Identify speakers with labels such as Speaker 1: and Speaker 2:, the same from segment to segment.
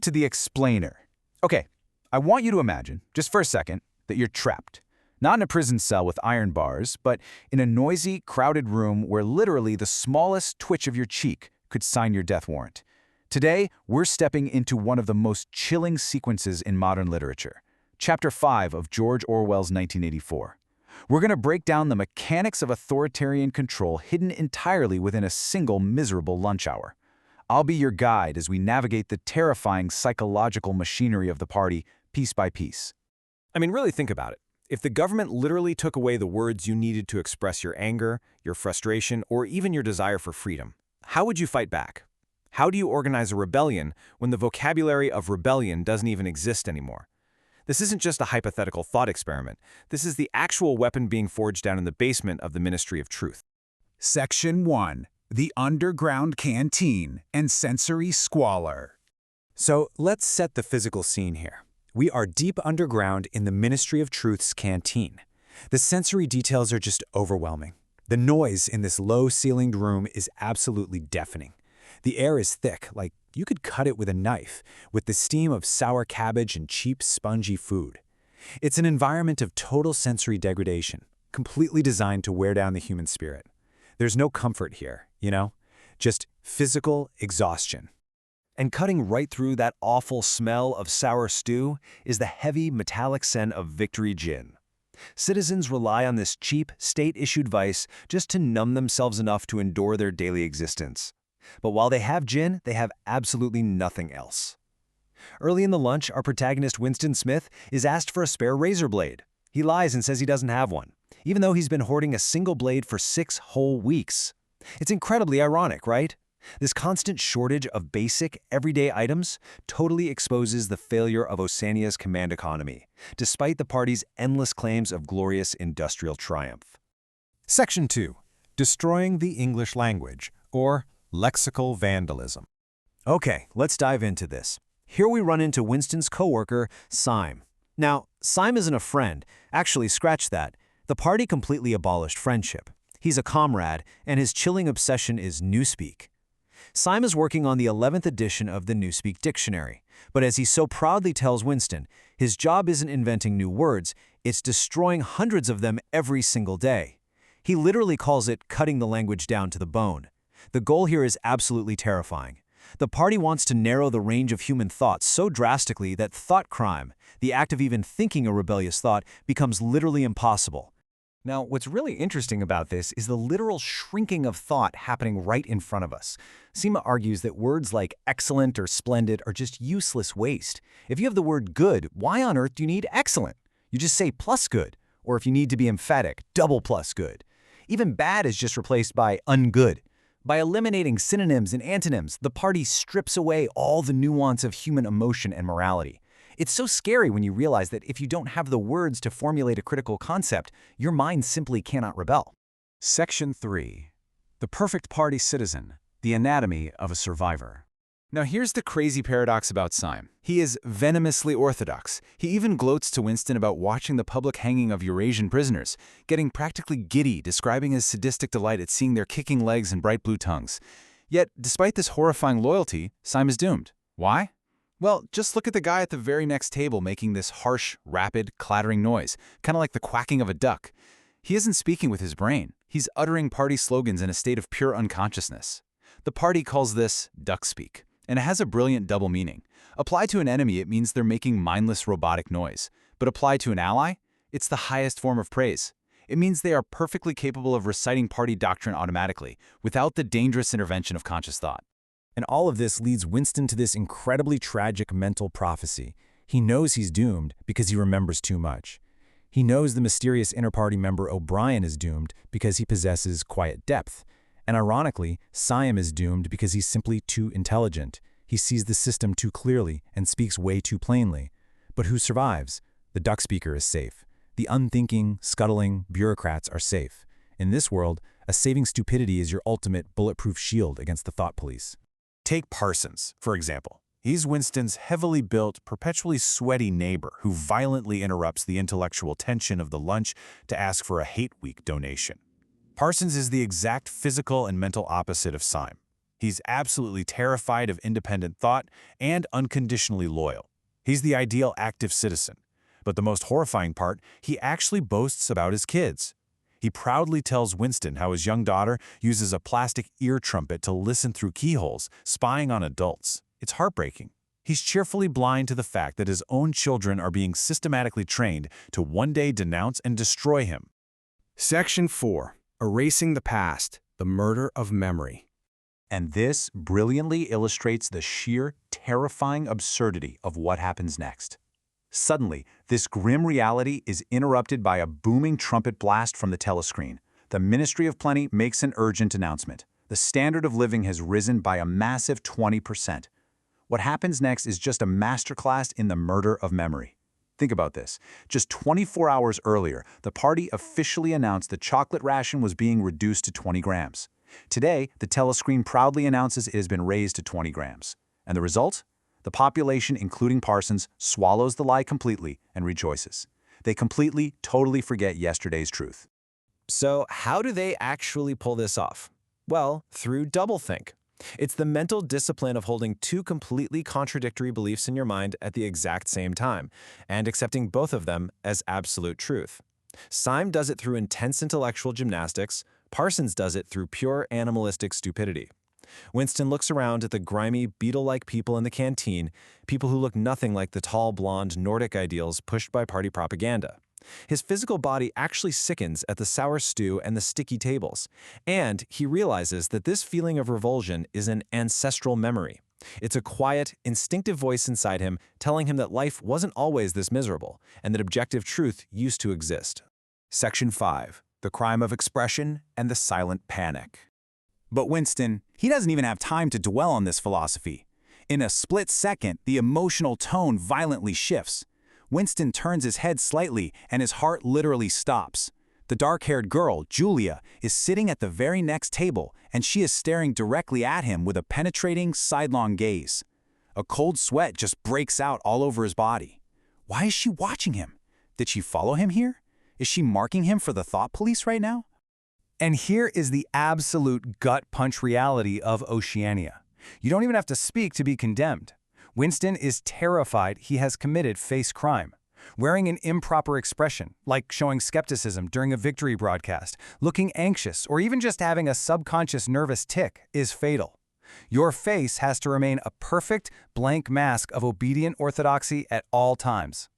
Speaker 1: to the explainer. Okay, I want you to imagine, just for a second, that you're trapped. Not in a prison cell with iron bars, but in a noisy, crowded room where literally the smallest twitch of your cheek could sign your death warrant. Today, we're stepping into one of the most chilling sequences in modern literature. Chapter 5 of George Orwell's 1984. We're going to break down the mechanics of authoritarian control hidden entirely within a single miserable lunch hour. I'll be your guide as we navigate the terrifying psychological machinery of the party, piece by piece.
Speaker 2: I mean, really think about it. If the government literally took away the words you needed to express your anger, your frustration, or even your desire for freedom, how would you fight back? How do you organize a rebellion when the vocabulary of rebellion doesn't even exist anymore? This isn't just a hypothetical thought experiment. This is the actual weapon being forged down in the basement of the Ministry of Truth.
Speaker 3: Section 1. The Underground Canteen and Sensory Squalor.
Speaker 4: So let's set the physical scene here. We are deep underground in the Ministry of Truth's canteen. The sensory details are just overwhelming. The noise in this low-ceilinged room is absolutely deafening. The air is thick, like you could cut it with a knife, with the steam of sour cabbage and cheap, spongy food. It's an environment of total sensory degradation, completely designed to wear down the human spirit. There's no comfort here, just physical exhaustion.
Speaker 2: And cutting right through that awful smell of sour stew is the heavy, metallic scent of Victory Gin. Citizens rely on this cheap, state-issued vice just to numb themselves enough to endure their daily existence. But while they have gin, they have absolutely nothing else. Early in the lunch, our protagonist Winston Smith is asked for a spare razor blade. He lies and says he doesn't have one, even though he's been hoarding a single blade for 6 whole weeks. It's incredibly ironic, right? This constant shortage of basic, everyday items totally exposes the failure of Oceania's command economy, despite the party's endless claims of glorious industrial triumph.
Speaker 5: Section 2. Destroying the English language, or lexical vandalism.
Speaker 4: Okay, let's dive into this. Here we run into Winston's coworker, Syme. Now, Syme isn't a friend. Actually, scratch that. The party completely abolished friendship. He's a comrade, and his chilling obsession is newspeak. Syme is working on the 11th edition of the Newspeak Dictionary, but as he so proudly tells Winston, his job isn't inventing new words, it's destroying hundreds of them every single day. He literally calls it cutting the language down to the bone. The goal here is absolutely terrifying. The party wants to narrow the range of human thought so drastically that thought crime, the act of even thinking a rebellious thought, becomes literally impossible.
Speaker 1: Now, what's really interesting about this is the literal shrinking of thought happening right in front of us. Seema argues that words like excellent or splendid are just useless waste. If you have the word good, why on earth do you need excellent? You just say plus good, or if you need to be emphatic, double plus good. Even bad is just replaced by ungood. By eliminating synonyms and antonyms, the party strips away all the nuance of human emotion and morality. It's so scary when you realize that if you don't have the words to formulate a critical concept, your mind simply cannot rebel.
Speaker 5: Section 3. The Perfect Party Citizen, the Anatomy of a Survivor.
Speaker 1: Now here's the crazy paradox about Syme. He is venomously orthodox. He even gloats to Winston about watching the public hanging of Eurasian prisoners, getting practically giddy, describing his sadistic delight at seeing their kicking legs and bright blue tongues. Yet, despite this horrifying loyalty, Syme is doomed. Why? Well, just look at the guy at the very next table making this harsh, rapid, clattering noise, kind of like the quacking of a duck. He isn't speaking with his brain. He's uttering party slogans in a state of pure unconsciousness. The party calls this duck speak, and it has a brilliant double meaning. Applied to an enemy, it means they're making mindless robotic noise. But applied to an ally, it's the highest form of praise. It means they are perfectly capable of reciting party doctrine automatically, without the dangerous intervention of conscious thought.
Speaker 4: And all of this leads Winston to this incredibly tragic mental prophecy. He knows he's doomed because he remembers too much. He knows the mysterious inter-party member O'Brien is doomed because he possesses quiet depth. And ironically, Syme is doomed because he's simply too intelligent. He sees the system too clearly and speaks way too plainly. But who survives? The duck speaker is safe. The unthinking, scuttling bureaucrats are safe. In this world, a saving stupidity is your ultimate bulletproof shield against the thought police.
Speaker 5: Take Parsons, for example. He's Winston's heavily built, perpetually sweaty neighbor who violently interrupts the intellectual tension of the lunch to ask for a hate week donation. Parsons is the exact physical and mental opposite of Syme. He's absolutely terrified of independent thought and unconditionally loyal. He's the ideal active citizen. But the most horrifying part, he actually boasts about his kids. He proudly tells Winston how his young daughter uses a plastic ear trumpet to listen through keyholes, spying on adults. It's heartbreaking. He's cheerfully blind to the fact that his own children are being systematically trained to one day denounce and destroy him.
Speaker 2: Section 4. Erasing the Past, the Murder of Memory.
Speaker 1: And this brilliantly illustrates the sheer, terrifying absurdity of what happens next. Suddenly, this grim reality is interrupted by a booming trumpet blast from the telescreen. The Ministry of Plenty makes an urgent announcement. The standard of living has risen by a massive 20%. What happens next is just a masterclass in the murder of memory. Think about this. Just 24 hours earlier, the party officially announced the chocolate ration was being reduced to 20 grams. Today, the telescreen proudly announces it has been raised to 20 grams. And the result? The population, including Parsons, swallows the lie completely and rejoices. They completely, totally forget yesterday's truth.
Speaker 2: So how do they actually pull this off? Well, through doublethink. It's the mental discipline of holding two completely contradictory beliefs in your mind at the exact same time, and accepting both of them as absolute truth. Syme does it through intense intellectual gymnastics. Parsons does it through pure animalistic stupidity. Winston looks around at the grimy, beetle-like people in the canteen, people who look nothing like the tall, blonde Nordic ideals pushed by party propaganda. His physical body actually sickens at the sour stew and the sticky tables, and he realizes that this feeling of revulsion is an ancestral memory. It's a quiet, instinctive voice inside him telling him that life wasn't always this miserable, and that objective truth used to exist.
Speaker 3: Section 5. The Crime of Expression and the Silent Panic. But Winston, he doesn't even have time to dwell on this philosophy. In a split second, the emotional tone violently shifts. Winston turns his head slightly, and his heart literally stops. The dark-haired girl, Julia, is sitting at the very next table, and she is staring directly at him with a penetrating, sidelong gaze. A cold sweat just breaks out all over his body. Why is she watching him? Did she follow him here? Is she marking him for the thought police right now? And here is the absolute gut-punch reality of Oceania. You don't even have to speak to be condemned. Winston is terrified he has committed face crime. Wearing an improper expression, like showing skepticism during a victory broadcast, looking anxious, or even just having a subconscious nervous tic, is fatal. Your face has to remain a perfect, blank mask of obedient orthodoxy at all times.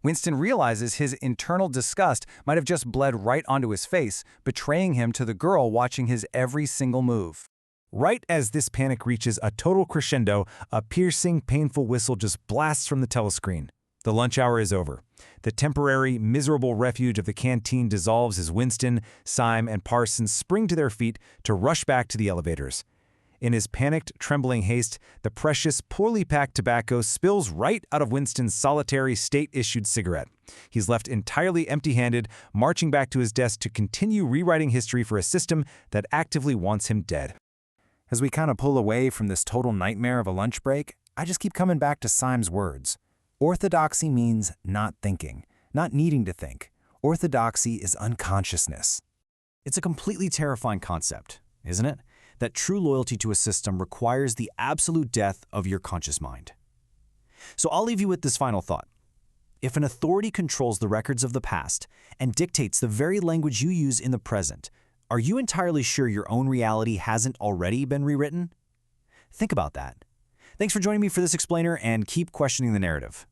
Speaker 3: Winston realizes his internal disgust might have just bled right onto his face, betraying him to the girl watching his every single move. Right as this panic reaches a total crescendo, a piercing, painful whistle just blasts from the telescreen. The lunch hour is over. The temporary, miserable refuge of the canteen dissolves as Winston, Syme, and Parsons spring to their feet to rush back to the elevators. In his panicked, trembling haste, the precious, poorly packed tobacco spills right out of Winston's solitary, state-issued cigarette. He's left entirely empty-handed, marching back to his desk to continue rewriting history for a system that actively wants him dead. As we kind of pull away from this total nightmare of a lunch break, I just keep coming back to Syme's words. Orthodoxy means not thinking, not needing to think. Orthodoxy is unconsciousness.
Speaker 4: It's a completely terrifying concept, isn't it? That true loyalty to a system requires the absolute death of your conscious mind. So I'll leave you with this final thought. If an authority controls the records of the past and dictates the very language you use in the present, are you entirely sure your own reality hasn't already been rewritten? Think about that. Thanks for joining me for this explainer, and keep questioning the narrative.